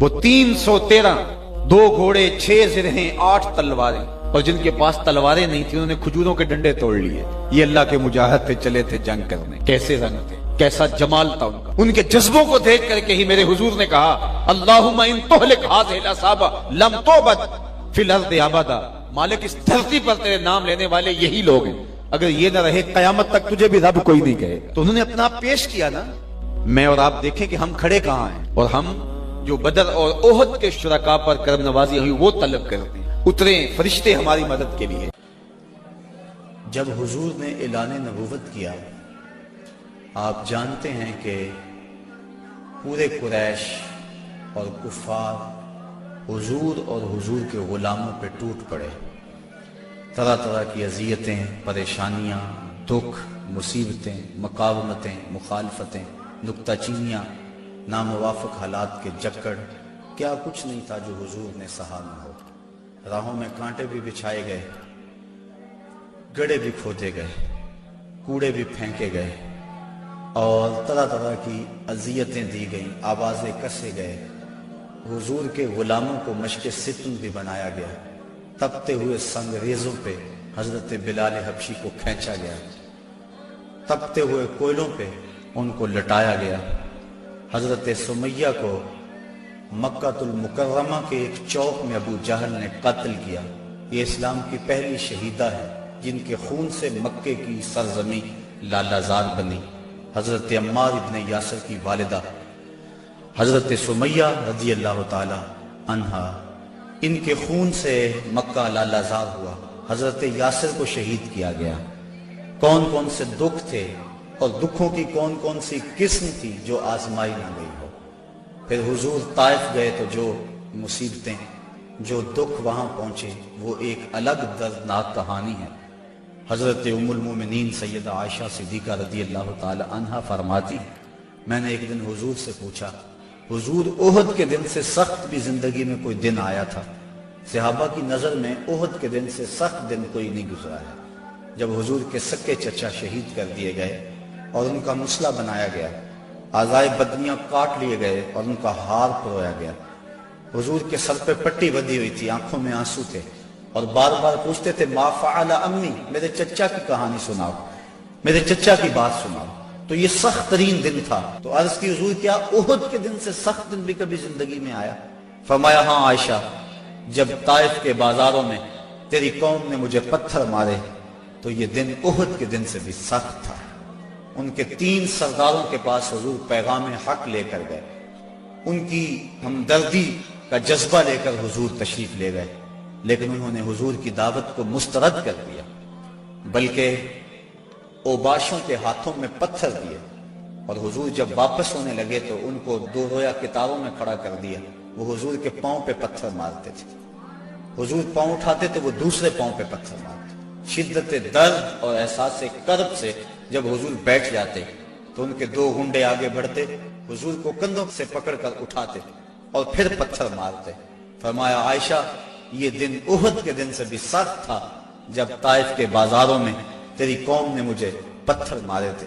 وہ 313 2 گھوڑے 6 زرہیں 8 تلواریں، اور جن کے پاس تلواریں نہیں تھی انہوں نے کھجوروں کے ڈنڈے توڑ لیے. یہ اللہ کے مجاہد تھے، چلے تھے جنگ کرنے. کیسے رنگ تھے، کیسا جمال تھا ان کا. ان کے جذبوں کو دیکھ کر کے ہی میرے حضور نے کہا اللہم ان تہلک هذه الاصحابہ لم تعبد فی الارض ابدا. مالک اس دھرتی پر تیرے نام لینے والے یہی لوگ ہیں، اگر یہ نہ رہے قیامت تک تجھے بھی رب کوئی نہیں کہے. تو انہوں نے اپنا آپ پیش کیا نا. میں اور آپ دیکھیں کہ ہم کھڑے کہاں ہیں، اور ہم جو بدر اور احد کے شرکاء پر کرم نوازی ہوئی وہ طلب کرتے ہیں. اتریں فرشتے ہماری مدد کے لیے. جب حضور نے اعلان نبوت کیا، آپ جانتے ہیں کہ پورے قریش اور کفار حضور اور حضور کے غلاموں پہ ٹوٹ پڑے. طرح طرح کی اذیتیں، پریشانیاں، دکھ، مصیبتیں، مقاومتیں، مخالفتیں، نکتہ چینیاں، ناموافق حالات کے جکڑ، کیا کچھ نہیں تھا جو حضور نے سہا نہ ہو. راہوں میں کانٹے بھی بچھائے گئے، گڑے بھی کھودے گئے، کوڑے بھی پھینکے گئے، اور طرح طرح کی اذیتیں دی گئیں، آوازیں کسے گئے. حضور کے غلاموں کو مشق ستم بھی بنایا گیا. تپتے ہوئے سنگریزوں پہ حضرت بلال حبشی کو کھینچا گیا. تپتے ہوئے کوئلوں پہ ان کو لٹایا گیا. حضرت سمیہ کو مکہ المکرمہ کے ایک چوک میں ابو جہل نے قتل کیا. یہ اسلام کی پہلی شہیدہ ہے جن کے خون سے مکے کی سرزمین لالہ زار بنی. حضرت عمار ابن یاسر کی والدہ حضرت سمیہ رضی اللہ تعالی عنہا، ان کے خون سے مکہ لالہ زار ہوا. حضرت یاسر کو شہید کیا گیا. کون کون سے دکھ تھے اور دکھوں کی کون کون سی قسم تھی جو آزمائی نہ گئی ہو. پھر حضور طائف گئے تو جو مصیبتیں، جو دکھ وہاں پہنچے وہ ایک الگ دردناک کہانی ہے. حضرت ام المومنین سیدہ عائشہ صدیقہ رضی اللہ تعالی عنہا فرماتی، میں نے ایک دن حضور سے پوچھا، حضور احد کے دن سے سخت بھی زندگی میں کوئی دن آیا تھا؟ صحابہ کی نظر میں احد کے دن سے سخت دن کوئی نہیں گزرا ہے. جب حضور کے سکے چچا شہید کر دیے گئے اور ان کا مسلح بنایا گیا، اعضائے بدنیاں کاٹ لیے گئے اور ان کا ہار پرویا گیا. حضور کے سر پہ پٹی بندھی ہوئی تھی، آنکھوں میں آنسو تھے، اور بار بار پوچھتے تھے ما فعل امی، میرے چچا کی کہانی سناؤ، میرے چچا کی بات سناؤ. تو یہ سخت ترین دن تھا. تو عرض کی حضور کیا احد کے دن سے سخت دن بھی کبھی زندگی میں آیا؟ فرمایا ہاں عائشہ، جب طائف کے بازاروں میں تیری قوم نے مجھے پتھر مارے تو یہ دن احد کے دن سے بھی سخت تھا. ان کے 3 سرداروں کے پاس حضور پیغام حق لے کر گئے. ان کی ہمدردی کا جذبہ لے کر حضور تشریف لے گئے، لیکن انہوں نے حضور کی دعوت کو مسترد کر دیا، بلکہ اوباشوں کے ہاتھوں میں پتھر دیے. اور حضور جب واپس ہونے لگے تو ان کو 2 رویا کتاروں میں کھڑا کر دیا. وہ حضور کے پاؤں پہ پتھر مارتے تھے. حضور پاؤں اٹھاتے تو وہ دوسرے پاؤں پہ پتھر مارتے. شدت درد اور احساس کرب سے جب حضور بیٹھ جاتے تو ان کے 2 گنڈے آگے بڑھتے، حضور کو کندھوں سے پکڑ کر اٹھاتے اور پھر پتھر مارتے. فرمایا عائشہ، یہ دن احد کے دن سے بھی سخت تھا جب طائف کے بازاروں میں تیری قوم نے مجھے پتھر مارے تھے.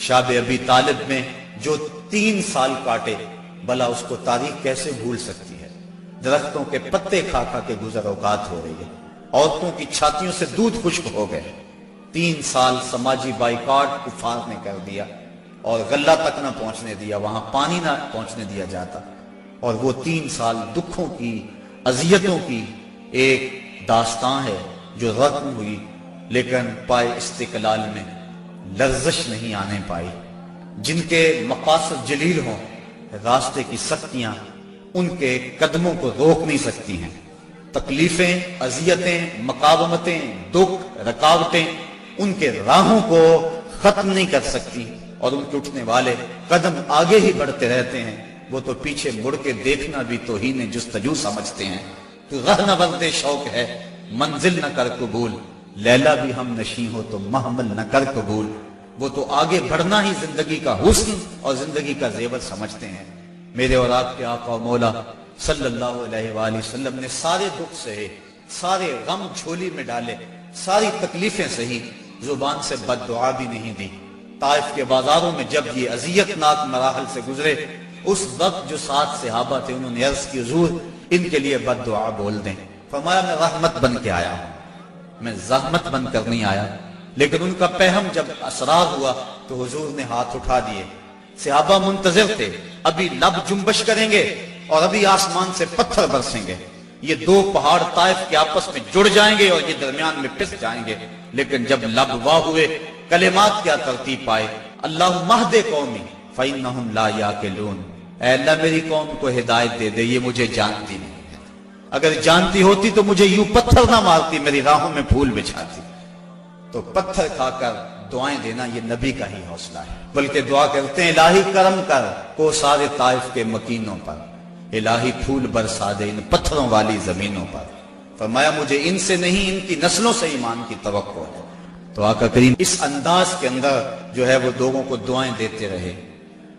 شاب ابی طالب میں جو 3 سال کاٹے، بھلا اس کو تاریخ کیسے بھول سکتی ہے؟ درختوں کے پتے کھا کھا کے گزر اوقات ہو رہی ہے. عورتوں کی چھاتیوں سے دودھ خشک ہو گئے. 3 سال سماجی بائیکاٹ کفار نے کر دیا اور غلہ تک نہ پہنچنے دیا، وہاں پانی نہ پہنچنے دیا جاتا. اور وہ 3 سال دکھوں کی، اذیتوں کی ایک داستان ہے جو رقم ہوئی، لیکن پائے استقلال میں لرزش نہیں آنے پائی. جن کے مقاصد جلیل ہوں، راستے کی سختیاں ان کے قدموں کو روک نہیں سکتی ہیں. تکلیفیں، اذیتیں، مقاومتیں، دکھ، رکاوٹیں ان کے راہوں کو ختم نہیں کر سکتی، اور ان کے اٹھنے والے قدم آگے ہی بڑھتے رہتے ہیں. وہ تو پیچھے مڑ کے دیکھنا بھی توہین جستجو سمجھتے ہیں. تو راہ نورد شوق ہے منزل نہ کر قبول، لیلا بھی ہم نشیں ہو تو محمل نہ کر قبول. وہ تو آگے بڑھنا ہی زندگی کا حسن اور زندگی کا زیور سمجھتے ہیں. میرے اور آپ کے آقا و مولا صلی اللہ علیہ وآلہ وسلم نے سارے دکھ سہے، سارے غم جھولی میں ڈالے، ساری تکلیفیں سہی، زبان سے بد دعا بھی نہیں دی. طائف کے بازاروں میں جب یہ اذیت ناک مراحل سے گزرے اس وقت جو 7 صحابہ تھے انہوں نے عرض کی حضور ان کے لیے بد دعا بول دیں. فرمایا میں رحمت بن کے آیا ہوں, میں زحمت بن کر نہیں آیا. لیکن ان کا پہم جب اسرار ہوا تو حضور نے ہاتھ اٹھا دیے. صحابہ منتظر تھے, ابھی لب جنبش کریں گے اور ابھی آسمان سے پتھر برسیں گے, یہ 2 پہاڑ طائف کے آپس میں جڑ جائیں گے اور یہ درمیان میں پس جائیں گے. لیکن جب لب واہ ہوئے, کلمات کیا ترتیب پائے, اللہم اہد قومی فإنہم لا یعقلون. اے اللہ میری قوم کو ہدایت دے دے, یہ مجھے جانتی نہیں ہے. اگر جانتی ہوتی تو مجھے یوں پتھر نہ مارتی, میری راہوں میں پھول بچھاتی. تو پتھر کھا کر دعائیں دینا یہ نبی کا ہی حوصلہ ہے. بلکہ دعا کرتے ہیں الہی کرم کر کو سارے طائف کے مکینوں پر, الہی پھول برسا دے ان پتھروں والی زمینوں پر. فرمایا مجھے ان سے نہیں ان کی نسلوں سے ایمان کی توقع ہے. تو آقا کریم اس انداز کے اندر جو ہے وہ لوگوں کو دعائیں دیتے رہے.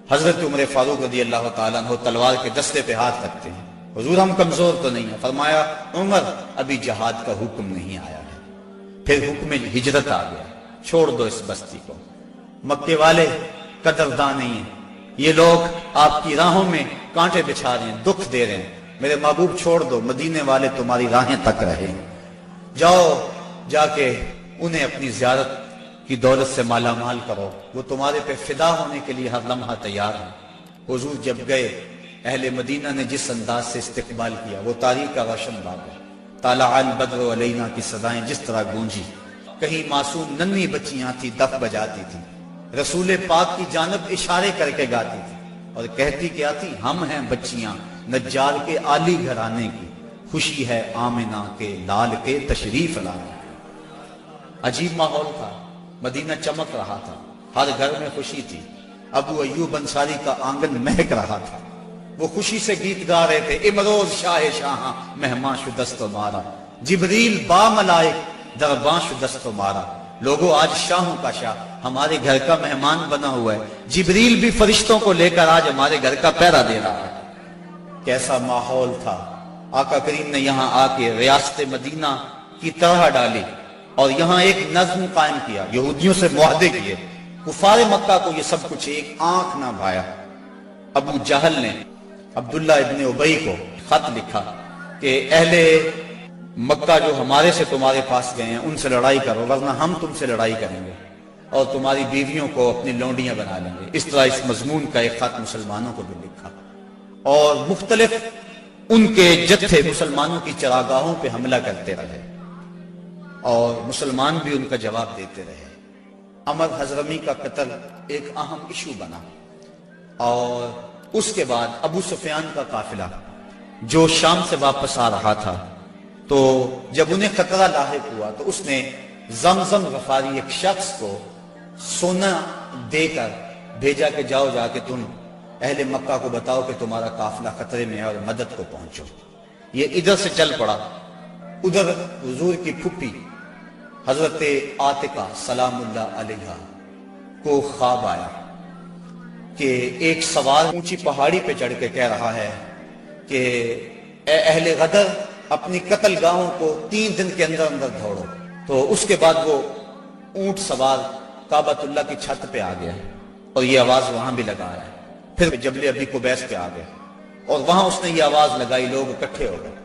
حضرت عمر فاروق رضی اللہ تعالیٰ عنہ تلوار کے دستے پہ ہاتھ رکھتے ہیں, حضور ہم کمزور تو نہیں ہیں. فرمایا عمر ابھی جہاد کا حکم نہیں آیا ہے. پھر حکم ہجرت آ گیا, چھوڑ دو اس بستی کو. مکے والے قدردان نہیں ہیں, یہ لوگ آپ کی راہوں میں کانٹے بچھا رہے ہیں, دکھ دے رہے ہیں. میرے محبوب چھوڑ دو, مدینے والے تمہاری راہیں تک رہے. جاؤ جا کے انہیں اپنی زیارت کی دولت سے مالا مال کرو, وہ تمہارے پہ فدا ہونے کے لیے ہر لمحہ تیار ہیں. حضور جب گئے, اہل مدینہ نے جس انداز سے استقبال کیا وہ تاریخ کا روشن باب ہے. طالع البدر علینا کی صدائیں جس طرح گونجی, کہیں معصوم ننھی بچیاں تھی دف بجاتی تھی, رسول پاک کی جانب اشارے کر کے گاتی تھی اور کہتی کیا تھی, ہم ہیں بچیاں نجار کے عالی گھرانے کی, خوشی ہے آمنہ کے لال کے تشریف لانے. عجیب ماحول تھا, مدینہ چمک رہا تھا, ہر گھر میں خوشی تھی. ابو ایوب انصاری کا آنگن مہک رہا تھا, وہ خوشی سے گیت گا رہے تھے. امروز شاہ شاہاں مہمان شدست و مارا, جبریل با ملائک درباں شدست و مارا. لوگوں آج شاہوں کا شاہ ہمارے گھر کا مہمان بنا ہوا ہے, جبریل بھی فرشتوں کو لے کر آج ہمارے گھر کا پہرا دے رہا ہے. کیسا ماحول تھا. آقا کریم نے یہاں آ کے ریاست مدینہ کی طرح ڈالی اور یہاں ایک نظم قائم کیا, یہودیوں سے معاہدے کیے. کفار مکہ کو یہ سب کچھ ایک آنکھ نہ بھایا. ابو جہل نے عبداللہ ابن ابی کو خط لکھا کہ اہل مکہ جو ہمارے سے تمہارے پاس گئے ہیں ان سے لڑائی کرو, ورنہ ہم تم سے لڑائی کریں گے اور تمہاری بیویوں کو اپنی لونڈیاں بنا لیں گے. اس طرح اس مضمون کا ایک خط مسلمانوں کو بھی لکھا اور مختلف ان کے جتھے مسلمانوں کی چراگاہوں پہ حملہ کرتے رہے اور مسلمان بھی ان کا جواب دیتے رہے. عمر حضرمی کا قتل ایک اہم ایشو بنا اور اس کے بعد ابو سفیان کا قافلہ جو شام سے واپس آ رہا تھا, تو جب انہیں خطرہ لاحق ہوا تو اس نے زمزم غفاری ایک شخص کو سونا دے کر بھیجا کہ جاؤ جا کے تم اہل مکہ کو بتاؤ کہ تمہارا قافلہ خطرے میں ہے اور مدد کو پہنچو. یہ ادھر سے چل پڑا. ادھر حضور کی پھپھی حضرت عاتقہ سلام اللہ علیہا کو خواب آیا کہ ایک سوار اونچی پہاڑی پہ چڑھ کے کہہ رہا ہے کہ اے اہل غدر اپنی قتل گاہوں کو 3 دن کے اندر اندر دوڑو. تو اس کے بعد وہ اونٹ سوار کعبۃ اللہ کی چھت پہ آ گیا اور یہ آواز وہاں بھی لگا ہے. پھر جبل ابی قبیس پہ آ گیا اور وہاں اس نے یہ آواز لگائی, لوگ اکٹھے ہو گئے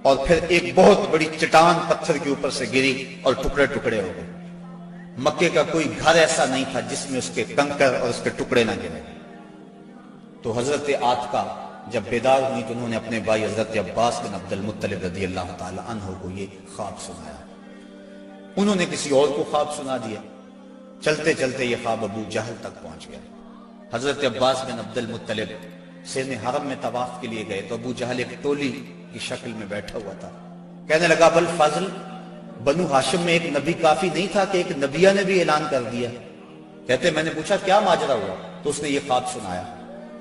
اور پھر ایک بہت بڑی چٹان پتھر کے اوپر سے گری اور ٹکڑے ٹکڑے ہو گئے. مکے کا کوئی گھر ایسا نہیں تھا جس میں اس کے کنکر اور اس کے ٹکڑے نہ گرے. تو حضرت عاتقہ جب بیدار ہوئی تو انہوں نے اپنے بھائی حضرت عباس بن عبد المطلب رضی اللہ تعالی عنہ کو یہ خواب سنایا. انہوں نے کسی اور کو خواب سنا دیا. چلتے چلتے یہ خواب ابو جہل تک پہنچ گیا. حضرت عباس بن عبد المطلب سین حرم میں طواف کے لیے گئے تو ابو جہل ایک ٹولی کی شکل میں بیٹھا ہوا تھا. کہنے لگا بل فضل, بنو ہاشم میں ایک نبی کافی نہیں تھا کہ ایک نبیہ نے بھی اعلان کر دیا. کہتے میں نے پوچھا کیا ماجرا ہوا, تو اس نے یہ خواب سنایا.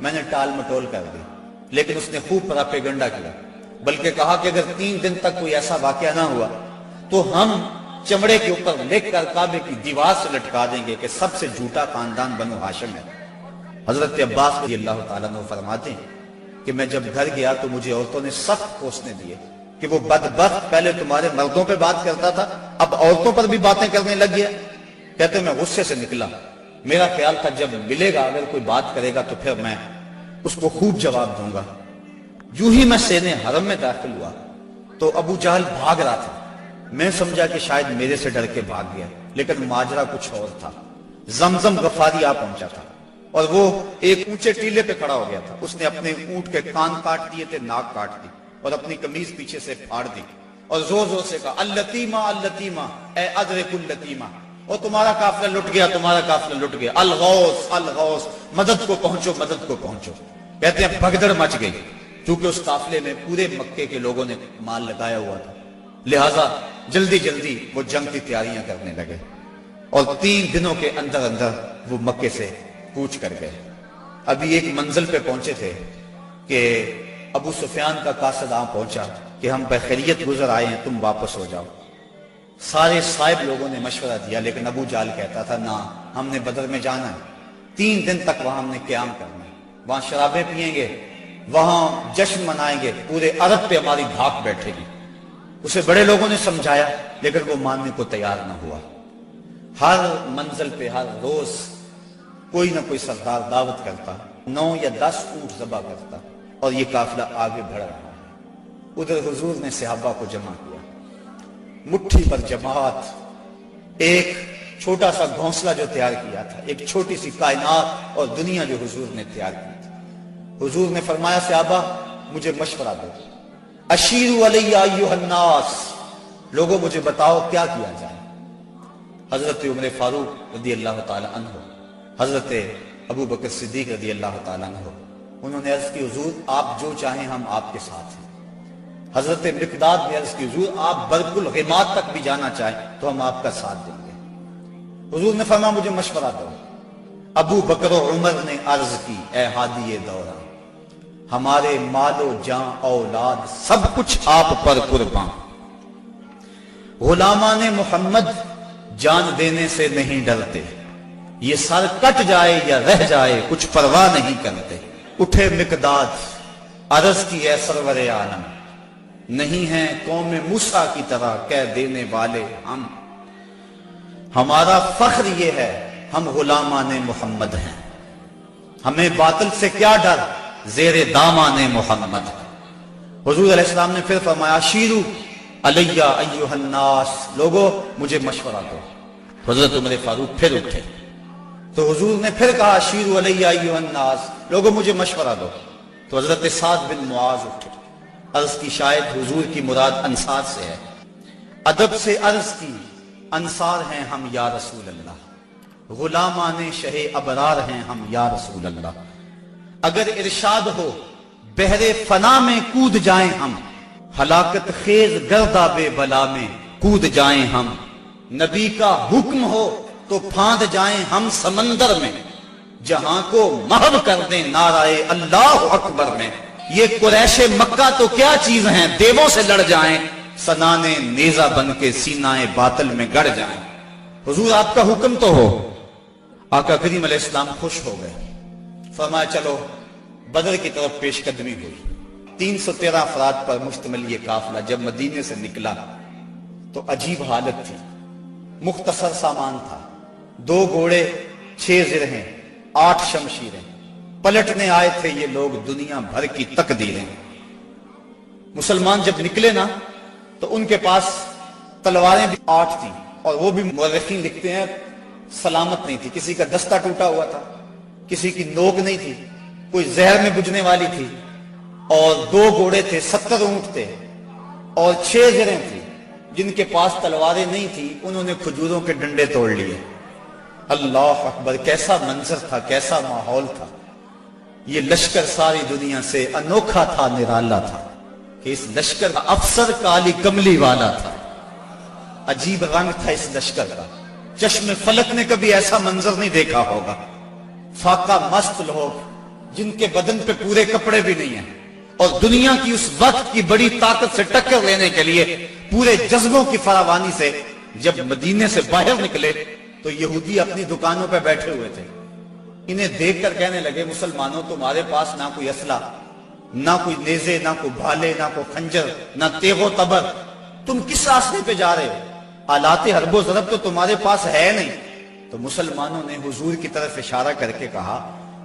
میں نے ٹال مٹول کر دی, لیکن اس نے خوب پراپیگنڈا کیا, بلکہ کہا کہ اگر 3 دن تک کوئی ایسا واقعہ نہ ہوا تو ہم چمڑے کے اوپر لکھ کر کعبے کی دیوار سے لٹکا دیں گے کہ سب سے جھوٹا خاندان بنو ہاشم ہے. حضرت عباس رضی اللہ تعالیٰ عنہ فرماتے ہیں کہ میں جب گھر گیا تو مجھے عورتوں نے سخت کوسنے دیے کہ وہ بدبخت پہلے تمہارے مردوں پہ بات کرتا تھا, اب عورتوں پر بھی باتیں کرنے لگ گیا. کہتے میں غصے سے نکلا. میرا خیال تھا جب ملے گا اگر کوئی بات کرے گا تو پھر میں اس کو خوب جواب دوں گا۔ یوں ہی میں سینے حرم میں داخل ہوا تو ابو جہل بھاگ رہا تھا۔ میں سمجھا کہ شاید میرے سے ڈر کے بھاگ گیا، لیکن ماجرا کچھ اور تھا۔ زمزم غفاری آ پہنچا تھا اور وہ ایک اونچے ٹیلے پہ کھڑا ہو گیا تھا۔ اس نے اپنے اونٹ کے کان کاٹ دیے تھے، ناک کاٹ دی اور اپنی قمیض پیچھے سے پھاڑ دی اور زور زور سے کہا اللتیمہ اللتیمہ، اے ادرک اللتیمہ، اور تمہارا قافلہ لٹ گیا، تمہارا قافلہ لٹ گیا، الغوث الغوث، مدد کو پہنچو، مدد کو پہنچو۔ کہتے ہیں بھگدڑ مچ گئی، کیونکہ اس قافلے میں پورے مکے کے لوگوں نے مال لگایا ہوا تھا، لہٰذا جلدی جلدی وہ جنگ کی تیاریاں کرنے لگے اور 3 دنوں کے اندر اندر وہ مکے سے کوچ کر گئے۔ ابھی ایک منزل پہ پہنچے تھے کہ ابو سفیان کا قاصد پہنچا کہ ہم بخیریت گزر آئے ہیں، تم واپس ہو جاؤ۔ سارے صاحب لوگوں نے مشورہ دیا، لیکن ابو جہل کہتا تھا نہ، ہم نے بدر میں جانا ہے، 3 دن تک وہاں ہم نے قیام کرنا ہے، وہاں شرابیں پیئیں گے، وہاں جشن منائیں گے، پورے عرب پہ ہماری دھاک بیٹھے گی۔ اسے بڑے لوگوں نے سمجھایا لیکن وہ ماننے کو تیار نہ ہوا۔ ہر منزل پہ ہر روز کوئی نہ کوئی سردار دعوت کرتا، 9 یا 10 اونٹ ذبح کرتا اور یہ قافلہ آگے بڑھ رہا ہے۔ ادھر حضور نے صحابہ کو جمع کیا، مٹھی پر جماعت، ایک چھوٹا سا گھونسلہ جو تیار کیا تھا، ایک چھوٹی سی کائنات اور دنیا جو حضور نے تیار کی تھی۔ حضور نے فرمایا صحابہ مجھے مشورہ دو، اشیروا علی ایھا الناس، لوگوں مجھے بتاؤ کیا کیا جائے۔ حضرت عمر فاروق رضی اللہ تعالی عنہ، حضرت ابو بکر صدیق رضی اللہ تعالی عنہ، انہوں نے عرض کی حضور آپ جو چاہیں ہم آپ کے ساتھ ہیں۔ حضرت مقداد نے عرض کی حضور آپ برق الغماد تک بھی جانا چاہیں تو ہم آپ کا ساتھ دیں گے۔ حضور نے فرمایا مجھے مشورہ دو۔ ابو بکر و عمر نے عرض کی اے ہادی دورہ، ہمارے مال و جان اولاد سب کچھ آپ پر قربان، غلامان محمد جان دینے سے نہیں ڈرتے، یہ سر کٹ جائے یا رہ جائے کچھ پرواہ نہیں کرتے۔ اٹھے مقداد، عرض کی اے سرور عالم، نہیں ہیں قوم موسیٰ کی طرح کہہ دینے والے ہم، ہمارا فخر یہ ہے ہم غلامان محمد ہیں، ہمیں باطل سے کیا ڈر، زیر دامان محمد۔ حضور علیہ السلام نے پھر فرمایا شیرو علیہ ایھا الناس، لوگوں مجھے مشورہ دو۔ حضرت عمر فاروق پھر اٹھے تو حضور نے پھر کہا شیرو علیہ ایھا الناس، لوگوں مجھے مشورہ دو۔ تو حضرت سعد بن معاذ اٹھے، عرض کی شاید حضور کی مراد انصار سے ہے، ادب سے عرض کی انصار ہیں ہم یا رسول اللہ، غلامان شہ ابرار ہیں ہم یا رسول اللہ، اگر ارشاد ہو بحر فنا میں کود جائیں ہم، ہلاکت خیز گرداب بلا میں کود جائیں ہم، نبی کا حکم ہو تو پھاند جائیں ہم سمندر میں، جہاں کو محو کر دیں نعرہ اللہ اکبر میں۔ یہ قریش مکہ تو کیا چیز ہیں، دیووں سے لڑ جائیں، سنانے نیزہ بن کے سینہ باطل میں گڑ جائیں۔ حضور آپ کا حکم تو ہو۔ آقا کریم علیہ السلام خوش ہو گئے، فرمایا چلو بدر کی طرف پیش قدمی ہوئی۔ 313 افراد پر مشتمل یہ قافلہ جب مدینے سے نکلا تو عجیب حالت تھی، مختصر سامان تھا، 2 گھوڑے، 6 زرہیں، 8 شمشیریں، پلٹنے آئے تھے یہ لوگ دنیا بھر کی تقدیریں۔ مسلمان جب نکلے نا تو ان کے پاس تلواریں بھی 8 تھیں، اور وہ بھی مورخین لکھتے ہیں سلامت نہیں تھی، کسی کا دستہ ٹوٹا ہوا تھا، کسی کی نوک نہیں تھی، کوئی زہر میں بجھنے والی تھی، اور 2 گھوڑے تھے، 70 اونٹ تھے، اور 6 زریں تھی۔ جن کے پاس تلواریں نہیں تھی انہوں نے کھجوروں کے ڈنڈے توڑ لیے۔ اللہ اکبر، کیسا منظر تھا، کیسا ماحول تھا۔ یہ لشکر ساری دنیا سے انوکھا تھا، نرالا تھا کہ اس لشکر کا افسر کالی کملی والا تھا، عجیب رنگ تھا اس لشکر کا، چشم فلک نے کبھی ایسا منظر نہیں دیکھا ہوگا۔ فاقہ مست لوگ جن کے بدن پہ پورے کپڑے بھی نہیں ہیں، اور دنیا کی اس وقت کی بڑی طاقت سے ٹکر لینے کے لیے پورے جذبوں کی فراوانی سے جب مدینے سے باہر نکلے تو یہودی اپنی دکانوں پہ بیٹھے ہوئے تھے۔ انہیں دیکھ کر کہنے لگے مسلمانوں تمہارے پاس نہ کوئی اسلحہ، نہ کوئی نیزے، نہ کوئی بھالے، نہ کوئی خنجر، نہ تیغ و تبر، تم کس راستے پہ جا رہے ہو؟ آلات حرب و ضرب تو تمہارے پاس ہے نہیں۔ تو مسلمانوں نے حضور کی طرف اشارہ کر کے کہا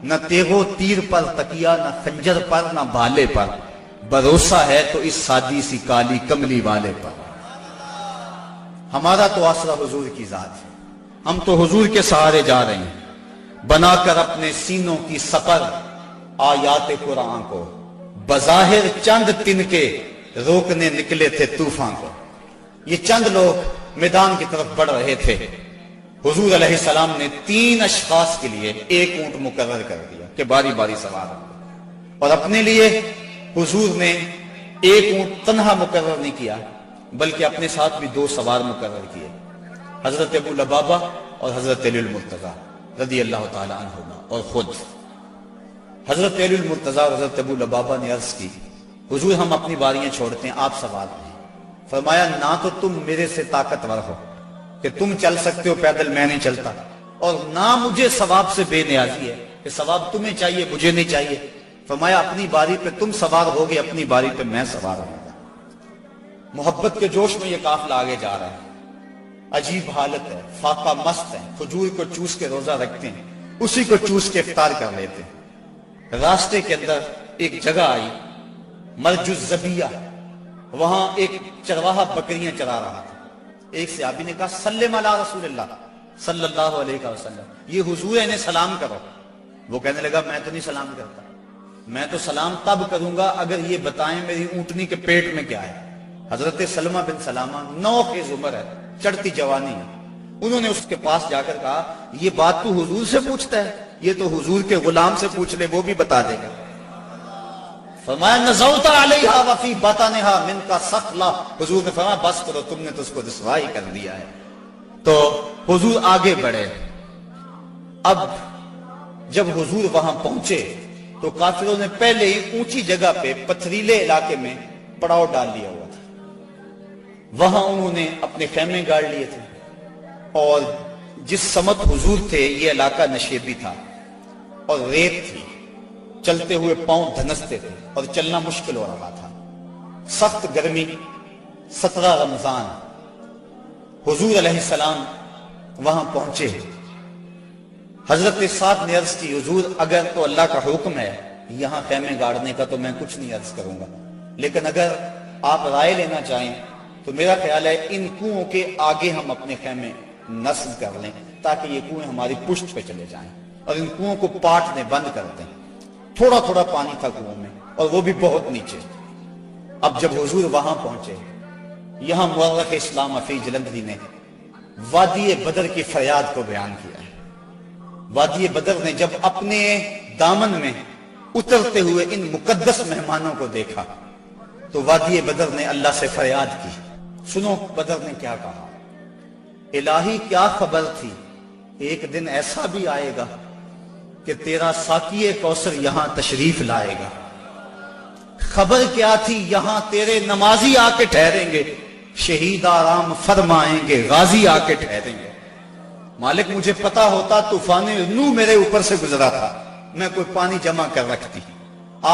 نہ تیغو تیر پر تکیا، نہ خنجر پر، نہ بھالے پر، بھروسہ ہے تو اس سادی سی کالی کملی والے پر۔ ہمارا تو آسرا حضور کی ذات ہے، ہم تو حضور کے سہارے جا رہے ہیں، بنا کر اپنے سینوں کی سپر آیات قرآن کو، بظاہر چند تنکے روکنے نکلے تھے طوفان کو۔ یہ چند لوگ میدان کی طرف بڑھ رہے تھے، حضور علیہ السلام نے 3 اشخاص کے لیے ایک اونٹ مقرر کر دیا کہ باری باری سوار ہو، اور اپنے لیے حضور نے ایک اونٹ تنہا مقرر نہیں کیا بلکہ اپنے ساتھ بھی 2 سوار مقرر کیے، حضرت ابو لبابہ اور حضرت علی المرتضیٰ رضی اللہ تعالی عنہما، اور خود حضرت علی المرتضیٰ اور حضرت ابو لبابہ نے عرض کی، حضور ہم اپنی باریاں چھوڑتے ہیں، آپ سوار ہیں۔ فرمایا نہ تو تم میرے سے طاقتور ہو کہ تم چل سکتے ہو پیدل، میں نہیں چلتا، اور نہ مجھے ثواب سے بے نیازی ہے کہ ثواب تمہیں چاہیے مجھے نہیں چاہیے۔ فرمایا اپنی باری پہ تم سوار ہوگے، اپنی باری پہ میں سوار ہوں گا۔ محبت کے جوش میں یہ قافلہ آگے جا رہا ہے، عجیب حالت ہے، فاقہ مست ہے، کھجور کو چوس کے روزہ رکھتے ہیں، اسی کو چوس کے افطار کر لیتے ہیں۔ راستے کے اندر ایک جگہ آئی مرج الزبیہ، وہاں ایک چرواہا بکریاں چرا رہا تھا۔ ایک صحابی نے کہا سلم علی رسول اللہ صلی اللہ علیہ وسلم، یہ حضور ہے، انہیں سلام کرو۔ وہ کہنے لگا میں تو نہیں سلام کرتا، میں تو سلام تب کروں گا اگر یہ بتائیں میری اونٹنی کے پیٹ میں کیا ہے۔ حضرت سلمہ بن سلامہ 9 خیز عمر ہے، چڑھتی جوانی ہے، انہوں نے اس کے پاس جا کر کہا یہ بات تو حضور سے پوچھتا ہے، یہ تو حضور کے غلام سے پوچھ لے، وہ بھی بتا دے گا۔ فرمایا نزوت علیہا وفی بطنہا منکا سخلا، حضور نے فرمایا بس کرو، تم نے تو اس کو رسوائی کر دیا ہے۔ تو حضور آگے بڑھے۔ اب جب حضور وہاں پہنچے تو کافروں نے پہلے ہی اونچی جگہ پہ پتھریلے علاقے میں پڑاؤ ڈال لیا ہوا تھا، وہاں انہوں نے اپنے خیمے گاڑ لیے تھے، اور جس سمت حضور تھے یہ علاقہ نشیبی تھا اور ریت تھی، چلتے ہوئے پاؤں دھنستے تھے اور چلنا مشکل ہو رہا تھا، سخت گرمی، 17 رمضان۔ حضور علیہ السلام وہاں پہنچے، حضرت سعد نے عرض کی حضور اگر تو اللہ کا حکم ہے یہاں خیمے گاڑنے کا تو میں کچھ نہیں عرض کروں گا، لیکن اگر آپ رائے لینا چاہیں تو میرا خیال ہے ان کنووں کے آگے ہم اپنے خیمے نصب کر لیں تاکہ یہ کنویں ہماری پشت پہ چلے جائیں، اور ان کنووں کو پاٹنے بند کر دیں۔ تھوڑا تھوڑا پانی تھا کنووں میں اور وہ بھی بہت نیچے۔ اب جب حضور وہاں پہنچے، یہاں مورخ اسلام افی جلندری نے وادی بدر کی فریاد کو بیان کیا ہے۔ وادی بدر نے جب اپنے دامن میں اترتے ہوئے ان مقدس مہمانوں کو دیکھا تو وادی بدر نے اللہ سے فریاد کی۔ سنو بدر نے کیا کہا، الہی کیا خبر تھی، ایک دن ایسا بھی آئے گا کہ تیرا ساقی کوثر یہاں تشریف لائے گا۔ خبر کیا تھی، یہاں تیرے نمازی آ کے ٹھہریں گے، شہید آرام فرمائیں گے، غازی آ کے ٹھہریں گے۔ مالک مجھے پتا ہوتا طوفان نوح میرے اوپر سے گزرا تھا، میں کوئی پانی جمع کر رکھتی،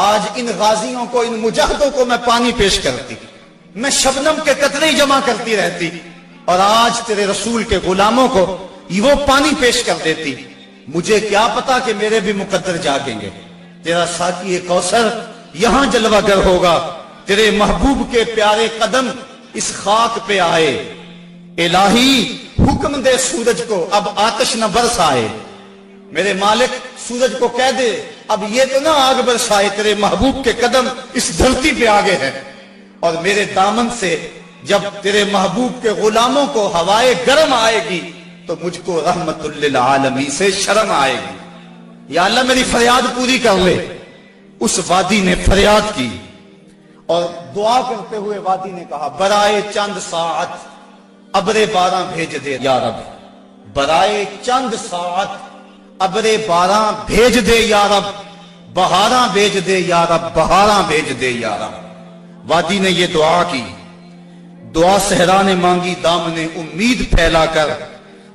آج ان غازیوں کو، ان مجاہدوں کو میں پانی پیش کرتی، میں شبنم کے قطرے جمع کرتی رہتی، اور آج تیرے رسول کے غلاموں کو وہ پانی پیش کر دیتی۔ مجھے کیا پتا کہ میرے بھی مقدر جاگیں گے، تیرا ساقی کوثر یہاں جلوہ گر ہوگا، تیرے محبوب کے پیارے قدم اس خاک پہ آئے، الہی حکم دے سورج کو اب آتش نہ برسائے، میرے مالک سورج کو کہہ دے اب یہ تو نہ آگ برسائے، تیرے محبوب کے قدم اس دھرتی پہ آگے ہیں، اور میرے دامن سے جب تیرے محبوب کے غلاموں کو ہوائے گرم آئے گی تو مجھ کو رحمت للعالمین سے شرم آئے گی، یا اللہ میری فریاد پوری کر لے۔ اس وادی نے فریاد کی اور دعا کرتے ہوئے وادی نے کہا برائے چند ساعت ابر باران بھیج دے یا رب، برائے چند ساعت ابر باران بھیج دے یا رب، بہاراں بھیج دے یا رب، بہاراں بھیج دے یا رب۔ وادی نے یہ دعا کی، دعا صحرا نے مانگی، دام نے امید پھیلا کر،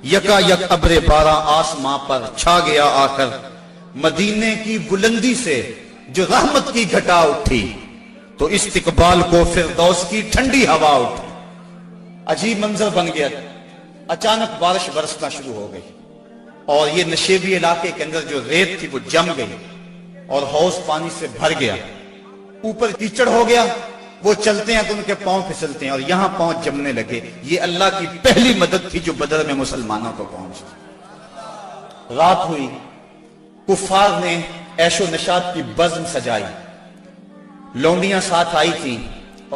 یکا یک ابر باران آسماں پر چھا گیا آ کر، مدینے کی بلندی سے جو رحمت کی گھٹا اٹھی تو استقبال کو فردوس کی ٹھنڈی ہوا اٹھی۔ عجیب منظر بن گیا، اچانک بارش برسنا شروع ہو گئی، اور یہ نشیبی علاقے کے اندر جو ریت تھی وہ جم گئی اور حوض پانی سے بھر گیا، اوپر کیچڑ ہو گیا، وہ چلتے ہیں تو ان کے پاؤں پھسلتے ہیں اور یہاں پاؤں جمنے لگے۔ یہ اللہ کی پہلی مدد تھی جو بدر میں مسلمانوں کو پہنچی۔ رات ہوئی، کفار نے عیش و نشاط کی بزم سجائی، لونڈیاں ساتھ آئی تھیں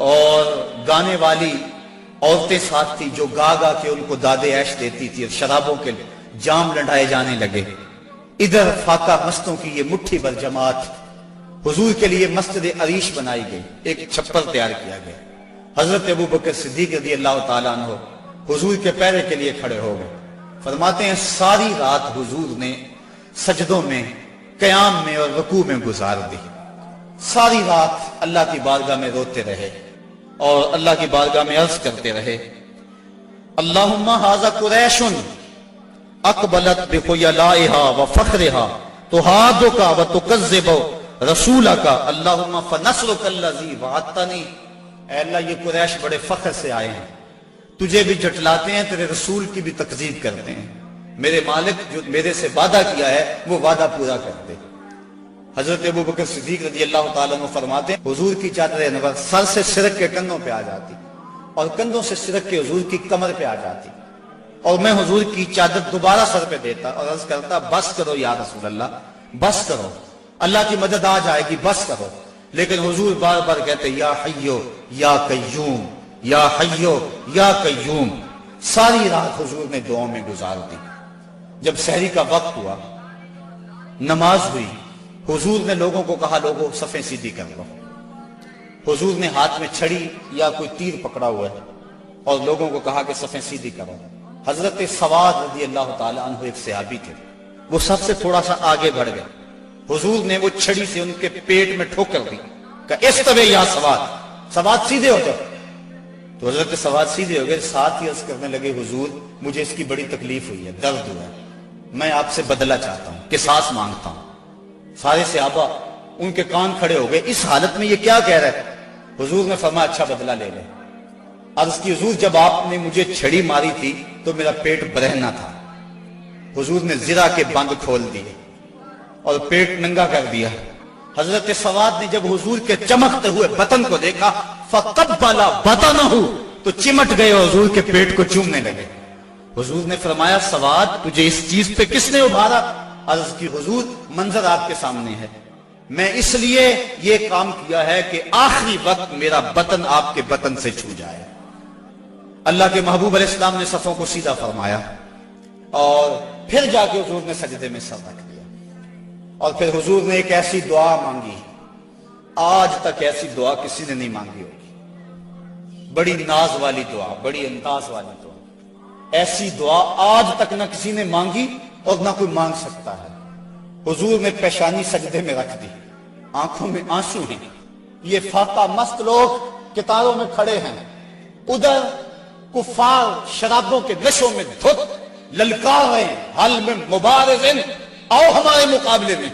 اور گانے والی عورتیں ساتھ تھی جو گا گا کے ان کو داد عیش دیتی تھی، اور شرابوں کے جام لڑائے جانے لگے۔ ادھر فاقہ مستوں کی یہ مٹھی بھر جماعت، حضور کے لیے مسجد عریش بنائی گئی، ایک چھپر تیار کیا گیا۔ حضرت ابوبکر صدیق رضی اللہ تعالیٰ عنہ حضور کے پیرے کے لیے کھڑے ہو گئے۔ فرماتے ہیں ساری رات حضور نے سجدوں میں، قیام میں اور رکوع میں گزار دی۔ ساری رات اللہ کی بارگاہ میں روتے رہے اور اللہ کی بارگاہ میں عرض کرتے رہے، اللہم ھذا قریش اقبلت بخیلائھا وفخرھا تحادک وتکذب رسولک اللہم فنصرک الذی وعدتنی۔ اے اللہ، یہ قریش بڑے فخر سے آئے ہیں، تجھے بھی جھٹلاتے ہیں، تیرے رسول کی بھی تکذیب کرتے ہیں، میرے مالک جو میرے سے وعدہ کیا ہے وہ وعدہ پورا کر دے۔ حضرت ابوبکر صدیق رضی اللہ تعالیٰ عنہ فرماتے ہیں حضور کی چادر انور سر سے سرک کے کندھوں پہ آ جاتی اور کندھوں سے سرک کے حضور کی کمر پہ آ جاتی، اور میں حضور کی چادر دوبارہ سر پہ دیتا اور عرض کرتا بس کرو یا رسول اللہ، بس کرو، اللہ کی مدد آ جائے گی، بس کرو۔ لیکن حضور بار بار کہتے یا حیو یا قیوم، یا حیو یا قیوم۔ ساری رات حضور نے دعاؤں میں گزار دی۔ جب سحری کا وقت ہوا، نماز ہوئی، حضور نے لوگوں کو کہا لوگوں صفیں سیدھی کر لو۔ حضور نے ہاتھ میں چھڑی یا کوئی تیر پکڑا ہوا ہے اور لوگوں کو کہا کہ صفیں سیدھی کرو۔ حضرت سواد رضی اللہ تعالیٰ عنہ ایک صحابی تھے، وہ سب سے تھوڑا سا آگے بڑھ گئے۔ حضور نے وہ چھڑی سے ان کے پیٹ میں ٹھوکر دی کہ استوی یا سواد، سواد سیدھے ہو جاؤ۔ تو حضرت سواد سیدھے ہو گئے، ساتھ ہی عرض کرنے لگے حضور مجھے اس کی بڑی تکلیف ہوئی ہے، درد ہوا ہے، میں آپ سے بدلہ چاہتا ہوں، قصاص مانگتا ہوں۔ سارے صحابہ ان کے کان کھڑے ہو گئے، اس حالت میں یہ کیا کہہ رہا ہے؟ حضور نے فرمایا اچھا بدلہ لے لے۔ عرض کی حضور جب آپ نے مجھے چھڑی ماری تھی تو میرا پیٹ برہنہ تھا، حضور نے زرہ کے بند کھول دیے اور پیٹ ننگا کر دیا۔ حضرت سواد نے جب حضور کے چمکتے ہوئے بطن کو دیکھا فقبل بطنہ، تو چمٹ گئے اور حضور کے پیٹ کو چومنے لگے۔ حضور نے فرمایا سواد تجھے اس چیز پہ کس نے ابھارا؟ عرض کی حضور منظر آپ کے سامنے ہے، میں اس لیے یہ کام کیا ہے کہ آخری وقت میرا بطن آپ کے بطن سے چھو جائے۔ اللہ کے محبوب علیہ السلام نے صفوں کو سیدھا فرمایا اور پھر جا کے حضور نے سجدے میں سر رکھ دیا اور پھر حضور نے ایک ایسی دعا مانگی، آج تک ایسی دعا کسی نے نہیں مانگی ہوگی، بڑی ناز والی دعا، بڑی انداز والی دعا، ایسی دعا آج تک نہ کسی نے مانگی اور نہ کوئی مانگ سکتا ہے۔ حضور نے پیشانی سجدے میں رکھ دی، آنکھوں میں آنسو ہیں، یہ فاقہ مست لوگ کتاروں میں کھڑے ہیں، ادھر کفار شرابوں کے نشوں میں دھت للکار رہے ہیں، حل میں مبارزن، آؤ ہمارے مقابلے میں۔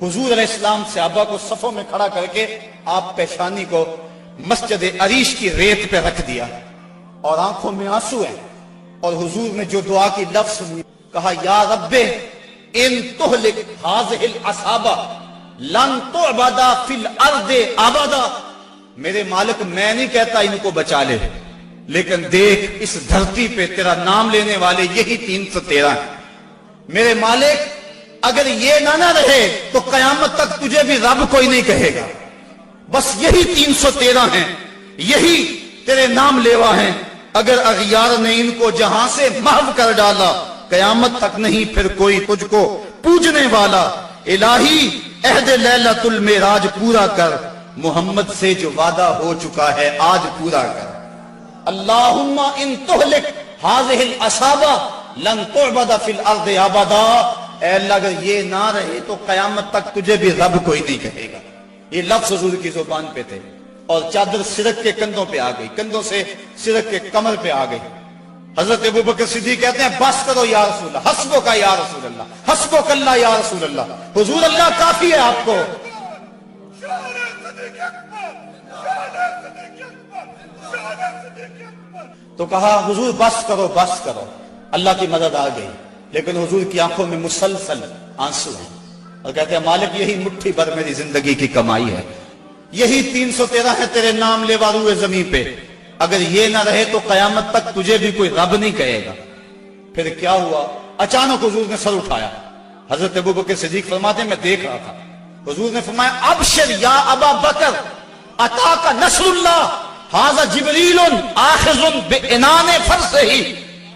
حضور علیہ السلام صحابہ کو صفوں میں کھڑا کر کے آپ پیشانی کو مسجد عریش کی ریت پہ رکھ دیا اور آنکھوں میں آنسو ہیں، اور حضور نے جو دعا کی لفظ سنی، کہا یا رب ان تہلک ہذہ العصابہ لن تعبد فی الارض ابدا۔ میرے مالک میں نہیں کہتا ان کو بچا لے، لیکن دیکھ اس دھرتی پہ تیرا نام لینے والے یہی 313 ہیں۔ میرے مالک اگر یہ نہ رہے تو قیامت تک تجھے بھی رب کوئی نہیں کہے گا، بس یہی 313 ہیں، یہی تیرے نام لیوا ہیں۔ اگر اغیار نے ان کو جہاں سے محو کر ڈالا، قیامت تک نہیں پھر کوئی تجھ کو پوجنے والا۔ الہی عہد لیلۃ المعراج پورا کر، محمد سے جو وعدہ ہو چکا ہے آج پورا کر۔ اللہم ان تہلک ہذہ العصابہ لن تعبد فی الارض ابدا۔ اے اللہ اگر یہ نہ رہے تو قیامت تک تجھے بھی رب کوئی نہیں کہے گا۔ یہ لفظ حضور کی زبان پہ تھے اور چادر سرک کے کندھوں پہ آ گئی، کندھوں سے سرک کے کمر پہ آ گئی۔ حضرت ابوبکر صدیق کہتے ہیں بس کرو یا رسول اللہ، حسبک یا رسول اللہ، حسبک اللہ یا رسول اللہ، حضور اللہ کافی ہے آپ کو۔ تو کہا حضور بس کرو بس کرو، اللہ کی مدد آ گئی۔ لیکن حضور کی آنکھوں میں مسلسل آنسو ہیں اور کہتے ہیں مالک یہی مٹھی بھر میری زندگی کی کمائی ہے، یہی 313 ہے تیرے نام لیوا روئے زمین پہ، اگر یہ نہ رہے تو قیامت تک تجھے بھی کوئی رب نہیں کہے گا۔ پھر کیا ہوا؟ اچانک حضور نے سر اٹھایا۔ حضرت ابوبکر صدیق فرماتے ہیں میں دیکھ رہا تھا، حضور نے فرمایا ابشر یا ابا بکر اتاک نصر اللہ ھذا جبریل آخذ بعنان فرسہ،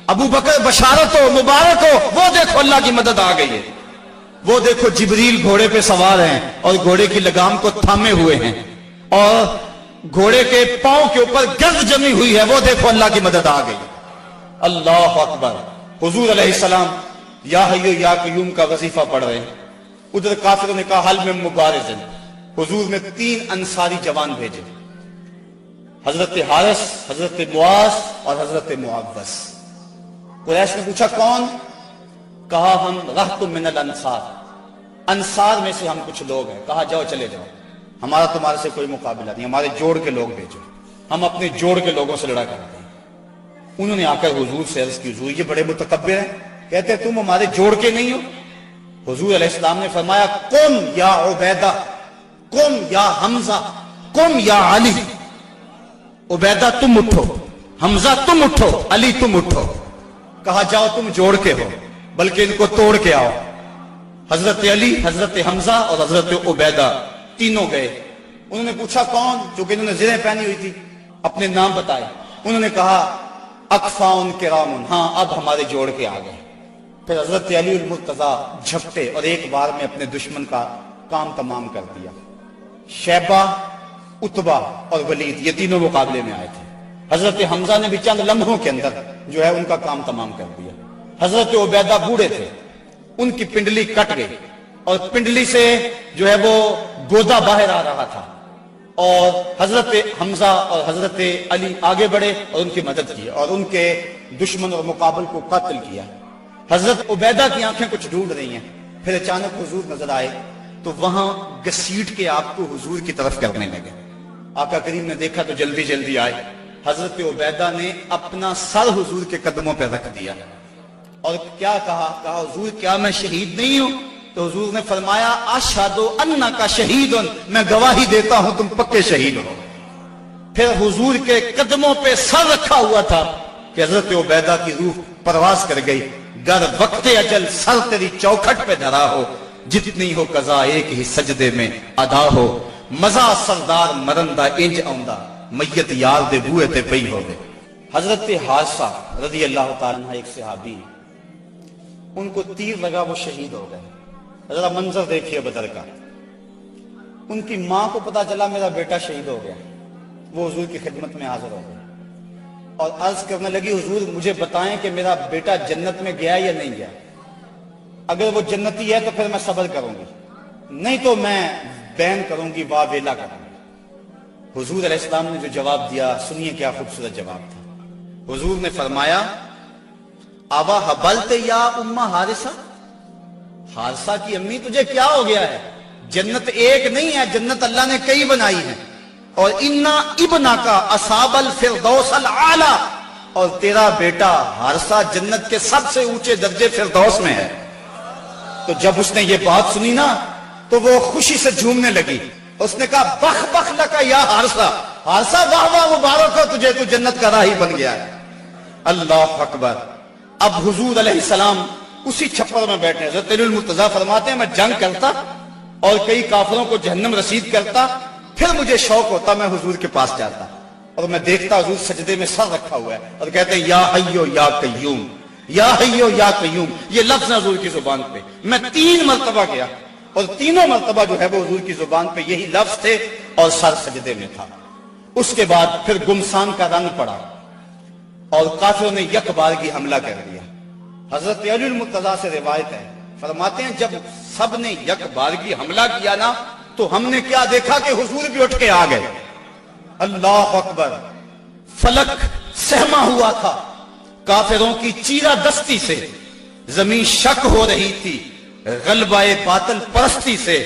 ابو بکر بشارت ہو، مبارک ہو، وہ دیکھو اللہ کی مدد آ گئی ہے، وہ دیکھو جبریل گھوڑے پہ سوار ہیں اور گھوڑے کی لگام کو تھامے ہوئے ہیں اور گھوڑے کے پاؤں کے اوپر گرد جمی ہوئی ہے، وہ دیکھو اللہ کی مدد آ گئی۔ اللہ اکبر۔ حضور علیہ السلام یا حیو یا قیوم کا وظیفہ پڑھ رہے ہیں، ادھر کافروں نے کہا حل میں مبارزن، حضور نے 3 انصاری جوان بھیجے، حضرت حارث، حضرت معاذ اور حضرت معوذ۔ قریش نے پوچھا کون؟ کہا ہم رہط من الانصار، انصار میں سے ہم کچھ لوگ ہیں۔ کہا جاؤ چلے جاؤ، ہمارا تمہارے سے کوئی مقابلہ نہیں، ہمارے جوڑ کے لوگ بھیجو، ہم اپنے جوڑ کے لوگوں سے لڑا کرتے ہیں۔ انہوں نے آ کر حضور سے عرض کی حضور یہ بڑے متکبر ہیں، کہتے ہیں تم ہمارے جوڑ کے نہیں ہو۔ حضور علیہ السلام نے فرمایا قم یا عبیدہ، قم یا حمزہ، قم یا علی۔ عبیدہ تم اٹھو، حمزہ تم اٹھو، علی تم اٹھو۔ کہا جاؤ تم جوڑ کے ہو بلکہ ان کو توڑ کے آؤ۔ حضرت علی، حضرت حمزہ اور حضرت عبیدہ تینوں گئے۔ انہوں نے پوچھا کون؟ چونکہ انہوں نے زرہیں پہنی ہوئی تھی، اپنے نام بتائے۔ انہوں نے کہا اکفاؤن کرامن، ہاں اب ہمارے جوڑ کے آ گئے۔ پھر حضرت علی المرتضیٰ جھپٹے اور ایک بار میں اپنے دشمن کا کام تمام کر دیا۔ شیبہ، عتبہ اور ولید یہ تینوں مقابلے میں آئے تھے۔ حضرت حمزہ نے بھی چند لمحوں کے اندر جو ہے ان کا کام تمام کر دیا۔ حضرت عبیدہ بوڑھے تھے، ان کی پنڈلی کٹ گئی اور پنڈلی سے جو ہے وہ گودا باہر آ رہا تھا، اور حضرت حمزہ اور حضرت علی آگے بڑھے اور ان کی مدد کی اور ان کے دشمن اور مقابل کو قتل کیا۔ حضرت عبیدہ کی آنکھیں کچھ ڈھونڈ رہی ہیں، پھر اچانک حضور نظر آئے تو وہاں گھسیٹ کے آپ کو حضور کی طرف کرنے لگے۔ آقا کریم نے دیکھا تو جلدی جلدی آئے۔ حضرت عبیدہ نے اپنا سر حضور کے قدموں پہ رکھ دیا اور کیا کہا؟ کہا حضور کیا میں شہید نہیں ہوں؟ تو حضور نے فرمایا اشہد انک شہید، میں گواہی دیتا ہوں تم پکے شہید ہو۔ پھر حضور کے قدموں پہ سر رکھا ہوا تھا کہ حضرت عبیدہ کی روح پرواز کر گئی۔ گر وقت اجل سر تیری چوکھٹ پہ دھرا ہو، جتنی ہو قضا ایک ہی سجدے میں ادا ہو، مزہ سردار مرندہ انج آؤندہ، میت یار دے بوئے تے پئی ہو دے۔ حضرت حارثہ رضی اللہ تعالیٰ عنہ ایک صحابی، ان کو تیر لگا، وہ شہید ہو گئے۔ ذرا منظر دیکھیے بدر کا۔ ان کی ماں کو پتا چلا میرا بیٹا شہید ہو گیا، وہ حضور کی خدمت میں حاضر ہو گئے اور عرض کرنے لگی حضور مجھے بتائیں کہ میرا بیٹا جنت میں گیا یا نہیں گیا، اگر وہ جنتی ہے تو پھر میں صبر کروں گی، نہیں تو میں بین کروں گی، واہ ویلا کروں گی۔ حضور علیہ السلام نے جو جواب دیا سنیے کیا خوبصورت جواب تھا۔ حضور نے فرمایا آبا حبلت یا امہ حارثہ، حارثہ کی امی تجھے کیا ہو گیا ہے؟ جنت ایک نہیں ہے، جنت اللہ نے کئی بنائی ہیں، اور انا ابنا کا اصحاب الفردوس الاعلی، اور تیرا بیٹا حارثہ جنت کے سب سے اونچے درجے فردوس میں ہے۔ تو جب اس نے یہ بات سنی نا تو وہ خوشی سے جھومنے لگی، اس نے کہا بخ بخ لکا یا حارثہ، حارثہ واہ واہ مبارک ہو تجھے، تو جنت کا راہی بن گیا ہے۔ اللہ اکبر۔ اب حضور علیہ السلام اسی چھپر میں بیٹھے۔ حضرت علی المرتضیٰ فرماتے ہیں میں جنگ کرتا اور کئی کافروں کو جہنم رسید کرتا، پھر مجھے شوق ہوتا میں حضور کے پاس جاتا اور میں دیکھتا حضور سجدے میں سر رکھا ہوا ہے اور کہتے ہیں یا حیو یا قیوم، یا حیو یا قیوم، یہ لفظ حضور کی زبان پہ۔ میں 3 مرتبہ گیا اور تینوں مرتبہ جو ہے وہ حضور کی زبان پہ یہی لفظ تھے اور سر سجدے میں تھا۔ اس کے بعد پھر گمسان کا رنگ پڑا اور کافروں نے یک بارگی حملہ کر دیا۔ حضرت علی المرتضیٰ سے روایت ہے، فرماتے ہیں جب سب نے یک بارگی حملہ کیا نا تو ہم نے کیا دیکھا کہ حضور بھی اٹھ کے آ گئے۔ اللہ اکبر۔ فلک سہما ہوا تھا کافروں کی چیرہ دستی سے، زمین شک ہو رہی تھی غلبہ باطل پرستی سے،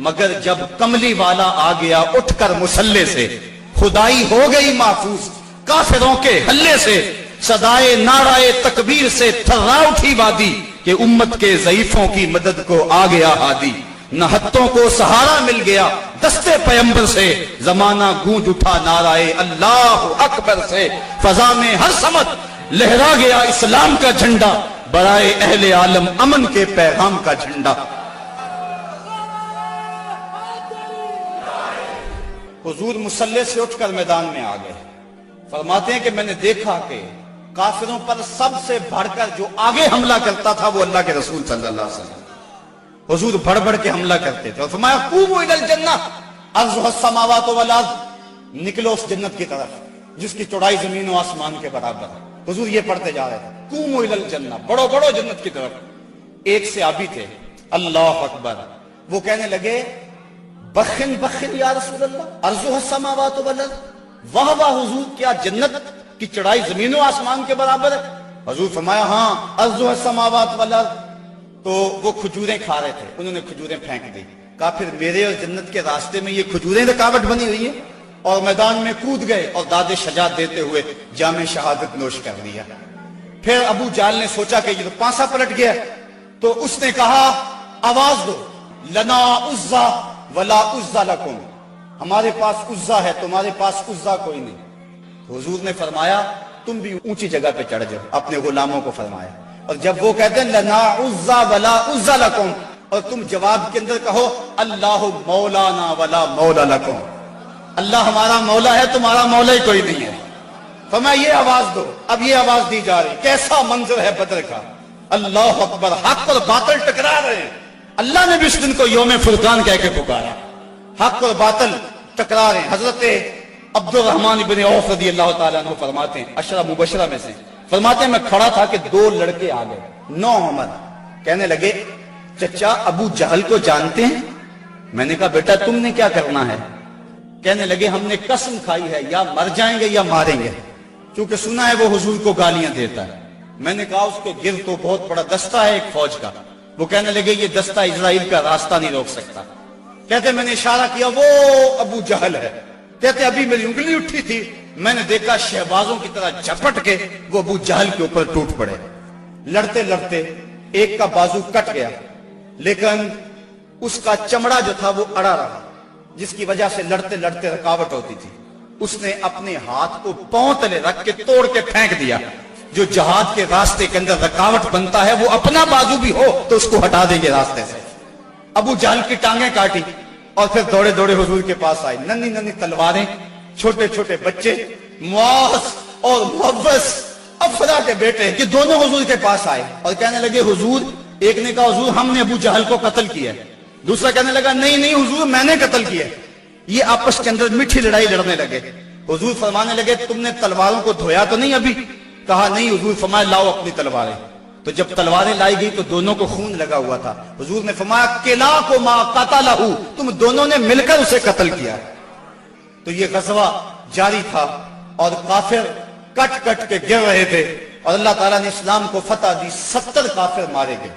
مگر جب کملی والا آ گیا اٹھ کر مسلح سے، خدائی ہو گئی محفوظ کافروں کے حلے سے، صدائے نعرہ تکبیر سے تھرا اٹھی وادی، کہ امت کے ضعیفوں کی مدد کو آ گیا ہادی، نہتوں کو سہارا مل گیا دستے پیمبر سے، زمانہ گونج اٹھا نعرہ اللہ اکبر سے، فضا میں ہر سمت لہرا گیا اسلام کا جھنڈا، برائے اہل عالم امن کے پیغام کا جھنڈا۔ حضور مصلی سے اٹھ کر میدان میں آ گئے، فرماتے ہیں کہ میں نے دیکھا کہ کافروں پر سب سے بڑھ کر جو آگے حملہ کرتا تھا وہ اللہ کے رسول صلی اللہ علیہ وسلم۔ حضور بڑھ بڑھ کے حملہ کرتے تھے اور فرمایا قوموا الی الجنہ عرضها السماوات والارض، نکلو اس جنت کی طرف جس کی چوڑائی زمین و آسمان کے برابر ہے۔ حضور یہ پڑھتے جا رہے تھے قوموا الی الجنہ، بڑھو بڑھو جنت کی طرف۔ ایک صحابی تھے اللہ اکبر، وہ کہنے لگے بخن بخن یا رسول اللہ عرضها السماوات والارض، واہ واہ حضور کیا جنت کی چڑھائی زمین و آسمان کے برابر ہے؟ حضور فرمایا ہاں عرضها السماوات والارض۔ تو وہ کھجوریں کھا رہے تھے، انہوں نے کھجوریں پھینک دی، کہا پھر میرے اور جنت کے راستے میں یہ کھجوریں رکاوٹ بنی ہوئی ہیں، اور میدان میں کود گئے اور داد شجاعت دیتے ہوئے جام شہادت نوش کر لیا۔ پھر ابو جہل نے سوچا کہ یہ تو پانسا پلٹ گیا، تو اس نے کہا آواز دو لنا عزا ولا عزا لکم، ہمارے پاس عزا ہے تمہارے پاس عزا کوئی نہیں۔ تو حضور نے فرمایا تم بھی اونچی جگہ پہ چڑھ جاؤ، اپنے غلاموں کو فرمایا، اور جب وہ کہتے ہیں لنا عزا ولا عزا لکم، اور تم جواب کے اندر کہو اللہ مولانا ولا مولا لکم، اللہ ہمارا مولا ہے تمہارا مولا ہی کوئی نہیں ہے۔ فرمایا یہ آواز دو، اب یہ آواز دی جا رہی، کیسا منظر ہے بدر کا، اللہ اکبر، حق اور باطل ٹکرا رہے ہیں۔ اللہ نے بھی اس دن کو یوم فرقان کہہ کے پکارا، حق اور باطل ٹکرا رہے ہیں۔ حضرت عبد الرحمن بن عوف رضی اللہ تعالیٰ عنہ فرماتے ہیں، عشرہ مبشرہ میں سے، فرماتے ہیں میں کھڑا تھا کہ دو لڑکے آ گئے، نو عمر، کہنے لگے چچا ابو جہل کو جانتے ہیں؟ میں نے کہا بیٹا تم نے کیا کرنا ہے؟ کہنے لگے ہم نے قسم کھائی ہے یا مر جائیں گے یا ماریں گے، کیونکہ سنا ہے وہ حضور کو گالیاں دیتا ہے۔ میں نے کہا اس کے گرد تو بہت بڑا دستہ ہے ایک فوج کا۔ وہ کہنے لگے یہ دستہ اسرائیل کا راستہ نہیں روک سکتا۔ کہتے میں نے اشارہ کیا وہ ابو جہل ہے۔ کہتے ابھی میری انگلی اٹھی تھی، میں نے دیکھا شہبازوں کی طرح جھپٹ کے وہ ابو جہل کے اوپر ٹوٹ پڑے۔ لڑتے لڑتے ایک کا بازو کٹ گیا، لیکن اس کا چمڑا جو تھا وہ اڑا رہا، جس کی وجہ سے لڑتے لڑتے رکاوٹ ہوتی تھی۔ اس نے اپنے ہاتھ کو پاؤں تلے رکھ کے توڑ کے پھینک دیا۔ جو جہاد کے راستے کے اندر رکاوٹ بنتا ہے وہ اپنا بازو بھی ہو تو اس کو ہٹا دیں گے راستے سے۔ ابو جہل کی ٹانگیں کاٹی اور پھر دوڑے دوڑے حضور کے پاس آئے، ننھی ننھی تلواریں، چھوٹے چھوٹے بچے، معاذ اور محبس افرا کے بیٹے، یہ دونوں حضور کے پاس آئے اور کہنے لگے حضور، ایک نے کہا حضور ہم نے ابو جہل کو قتل کیا ہے، دوسرا کہنے لگا نہیں نہیں حضور میں نے قتل کیا۔ یہ آپس کے اندر میٹھی لڑائی لڑنے لگے۔ حضور فرمانے لگے تم نے تلواروں کو دھویا تو نہیں ابھی؟ کہا نہیں حضور۔ فرمایا لاؤ اپنی تلواریں۔ تو جب تلواریں لائی گئی تو دونوں کو خون لگا ہوا تھا۔ حضور نے فرمایا کلاکما قتلہ، تم دونوں نے مل کر اسے قتل کیا۔ تو یہ غزوہ جاری تھا اور کافر کٹ کٹ کے گر رہے تھے اور اللہ تعالیٰ نے اسلام کو فتح دی۔ 70 کافر مارے گئے،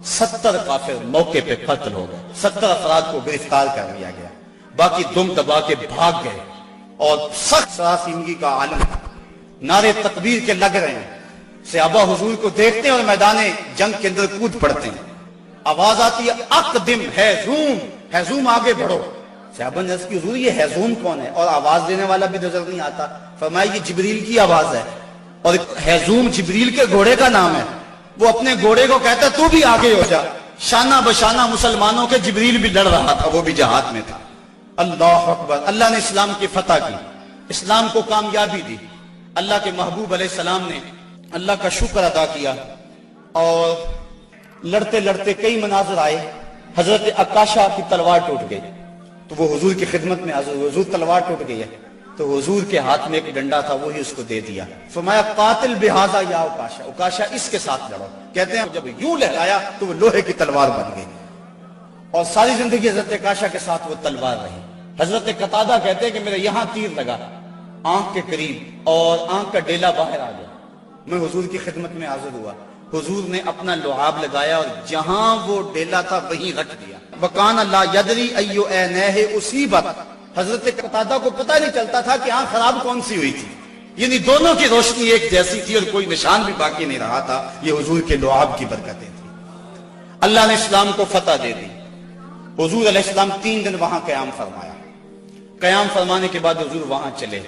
70 کافر موقع پہ قتل ہو گئے، 70 افراد کو گرفتار کر لیا گیا، باقی دم دبا کے بھاگ گئے۔ اور سخت سراسیمگی کا عالم، نعرے تکبیر کے لگ رہے ہیں، صحابہ حضور کو دیکھتے ہیں اور میدان جنگ کے اندر کود پڑتے ہیں۔ آواز آتی ہے اقدم ہیزوم، ہیزوم آگے بڑھو۔ صحابہ نے عرض کی حضور یہ ہیزوم کون ہے؟ اور آواز دینے والا بھی نظر نہیں آتا۔ فرمایا یہ جبریل کی آواز ہے، اور ہیزوم جبریل کے گھوڑے کا نام ہے۔ وہ اپنے گھوڑے کو کہتا تو بھی آگے ہو جا۔ شانہ بشانہ مسلمانوں کے جبریل بھی لڑ رہا تھا، وہ بھی جہاد میں تھا۔ اللہ اکبر۔ اللہ نے اسلام کی فتح کی، اسلام کو کامیابی دی۔ اللہ کے محبوب علیہ السلام نے اللہ کا شکر ادا کیا، اور لڑتے لڑتے کئی مناظر آئے۔ حضرت عکاشہ کی تلوار ٹوٹ گئی تو وہ حضور کی خدمت میں حاضر ہوئے، حضور تلوار ٹوٹ گئی ہے، تو حضور کے ہاتھ میں ایک ڈنڈا تھا، وہی اس کو دے دیا۔ فرمایا قاتل بہذا یا عکاشہ، عکاشہ اس کے ساتھ لڑو۔ کہتے ہیں جب یوں لہرایا تو وہ لوہے کی تلوار بن گئی، اور ساری زندگی حضرت عکاشہ کے ساتھ وہ تلوار رہی۔ حضرت قتادہ کہتے ہیں کہ میرے یہاں تیر لگا آنکھ کے قریب اور آنکھ کا ڈیلا باہر آ گیا۔ میں حضور کی خدمت میں حاضر ہوا، حضور نے اپنا لعاب لگایا اور جہاں وہ ڈیلا تھا وہیں رکھ دیا۔ وکان لا یدری ایو عینیہ اصیبت، حضرت قتادہ کو پتہ نہیں چلتا تھا کہ آنکھ خراب کون سی ہوئی تھی، یعنی دونوں کی روشنی ایک جیسی تھی اور کوئی نشان بھی باقی نہیں رہا تھا۔ یہ حضور کے لعاب کی برکتیں تھیں۔ اللہ نے اسلام کو فتح دے دی. حضور علیہ السلام 3 دن وہاں قیام فرمایا. قیام فرمانے کے بعد حضور وہاں چلے.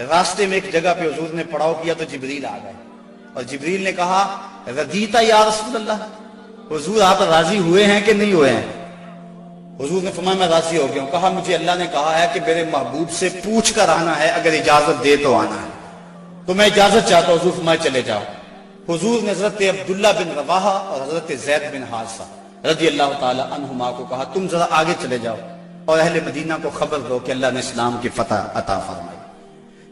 راستے میں ایک جگہ پہ حضور نے پڑاؤ کیا تو جبریل آ گئے اور جبریل نے کہا ردیتا یا رسول اللہ, حضور آپ راضی ہوئے ہیں کہ نہیں ہوئے ہیں؟ حضور نے فرمایا میں راضی ہو گیا ہوں. کہا مجھے اللہ نے کہا ہے کہ میرے محبوب سے پوچھ کر آنا ہے, اگر اجازت دے تو آنا ہے, تو میں اجازت چاہتا ہوں. حضور فرمایا چلے جاؤ. حضور نے حضرت عبداللہ بن رواحہ اور حضرت زید بن حارثہ رضی اللہ تعالی عنہما کو کہا تم ذرا آگے چلے جاؤ اور اہل مدینہ کو خبر دو کہ اللہ نے اسلام کی فتح عطا فرمائی.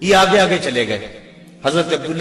یہ آگے آگے چلے گئے. حضرت عبداللہ